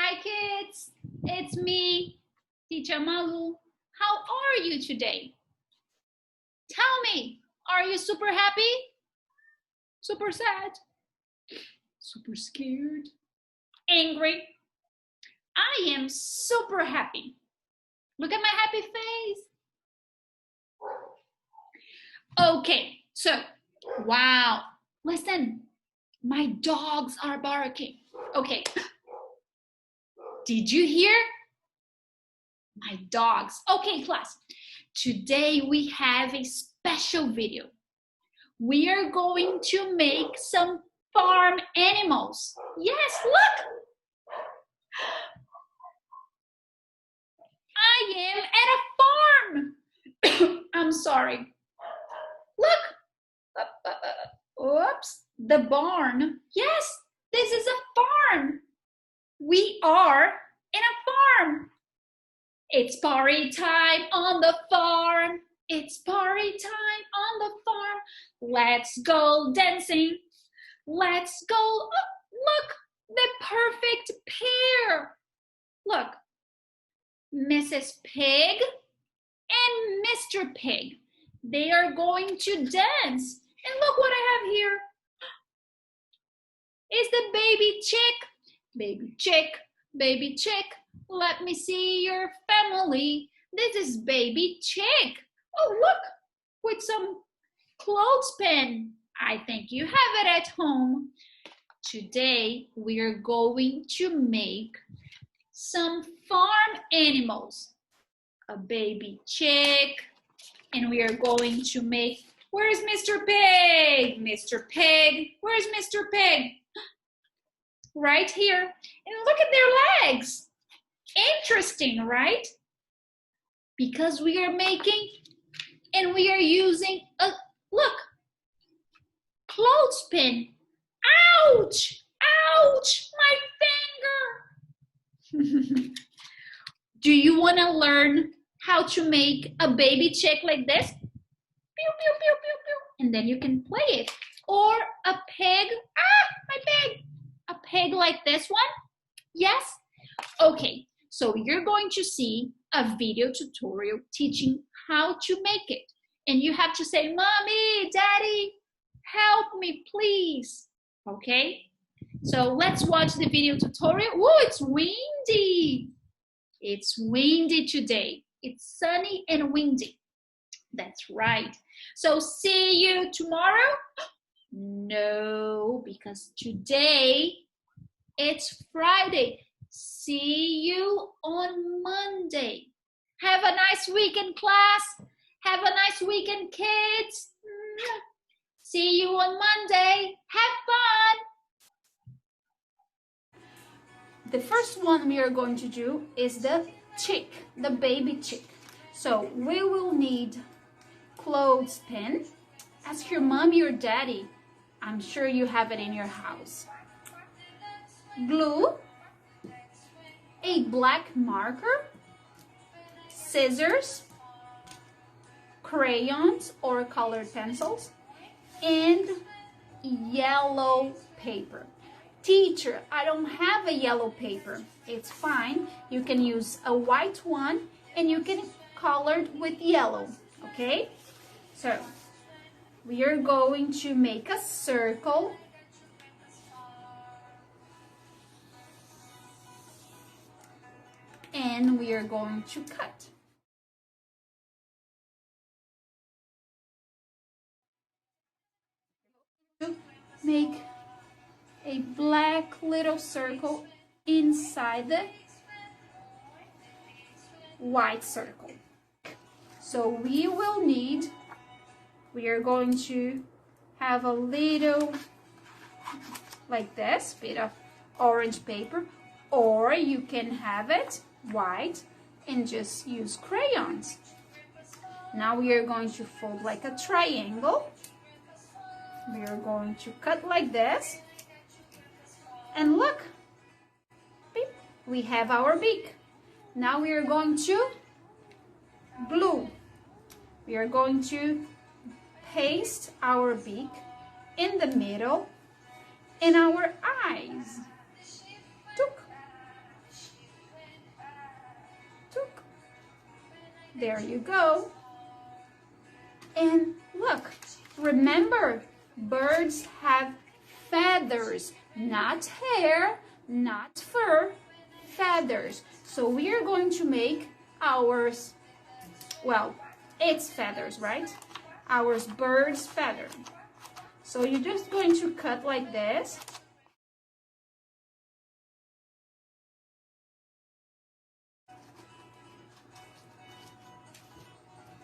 Hi kids, it's me, Teacher Malu. How are you today? Tell me, are you super happy? Super sad? Super scared? Angry? I am super happy. Look at my happy face. Okay, so, wow, listen, my dogs are barking. Okay, did you hear? My dogs. Okay, class. Today we have a special video. We are going to make some farm animals. Yes, look! I am at a farm. I'm sorry. Look. Oops. The barn. Yes, this is a farm. We are in a farm. It's party time on the farm. It's party time on the farm. Let's go dancing. Let's go. Oh, look, the perfect pair. Look, Mrs. Pig and Mr. Pig. They are going to dance. And look what I have here. Is the baby chick. Baby chick, baby chick. Let me see your family. This is baby chick. Oh, look, with some clothespin. I think you have it at home. Today, we are going to make some farm animals. A baby chick, and we are going to make, where's Mr. Pig? Mr. Pig, where's Mr. Pig? Right here. And look at their legs. Interesting, right? Because we are making and we are using a, look, clothespin. Ouch! Ouch! My finger! Do you want to learn how to make a baby chick like this? Pew, pew, pew, pew, pew. And then you can play it. Or a pig. Ah, my pig. A pig like this one? Yes? Okay, so you're going to see a video tutorial teaching how to make it. And you have to say, Mommy, Daddy, help me, please. Okay? So let's watch the video tutorial. Oh, it's windy. It's windy today. It's sunny and windy. That's right. So see you tomorrow? No, because today it's Friday. See you on Monday. Have a nice weekend, class. Have a nice weekend, kids. See you on Monday. Have fun. The first one we are going to do is the chick, the baby chick. So we will need clothespin. Ask your mommy or daddy. I'm sure you have it in your house. Glue, a black marker, scissors, crayons or colored pencils, and yellow paper. Teacher, I don't have a yellow paper. It's fine. You can use a white one and you can color it with yellow, okay? So, we are going to make a circle. And we are going to cut. Make a black little circle inside the white circle. So we are going to have a little, like this, bit of orange paper, or you can have it white and just use crayons. Now we are going to fold like a triangle. We are going to cut like this. And look, beep, we have our beak. Now we are going to glue. We are going to paste our beak in the middle and our eyes. Tuk. There you go. And look, remember, birds have feathers, not hair, not fur, feathers. So we are going to make ours, well, it's feathers, right? Ours bird's feather. So you're just going to cut like this.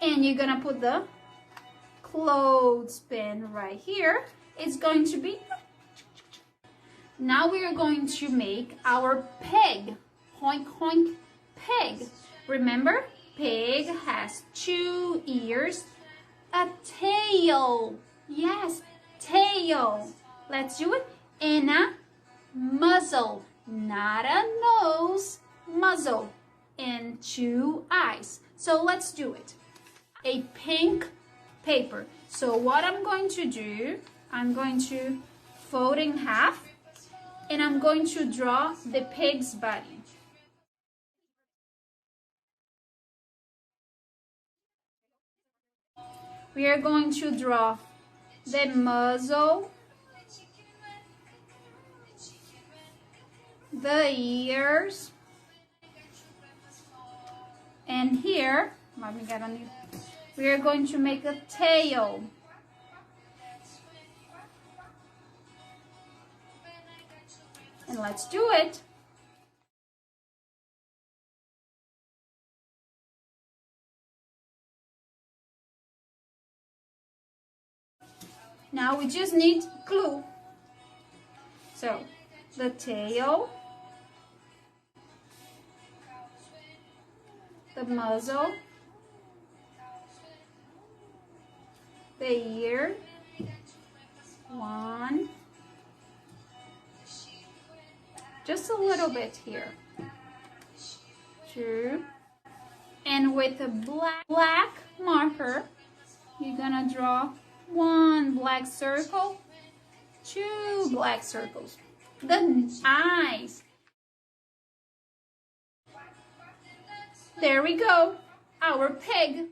And you're gonna put the clothespin right here. It's going to be, now we are going to make our pig. Hoink, hoink, pig. Remember, pig has 2 ears, a tail. Yes, tail. Let's do it. And a muzzle, not a nose, muzzle. And 2 eyes. So let's do it. A pink paper. So what I'm going to do, I'm going to fold in half and I'm going to draw the pig's body. We are going to draw the muzzle, the ears, and here, let me get on you. We are going to make a tail. And let's do it. Now we just need glue. So, the tail, the muzzle, the ear, 1, just a little bit here, 2, and with a black marker, you're gonna draw 1 black circle, 2 black circles, the eyes. There we go, our pig.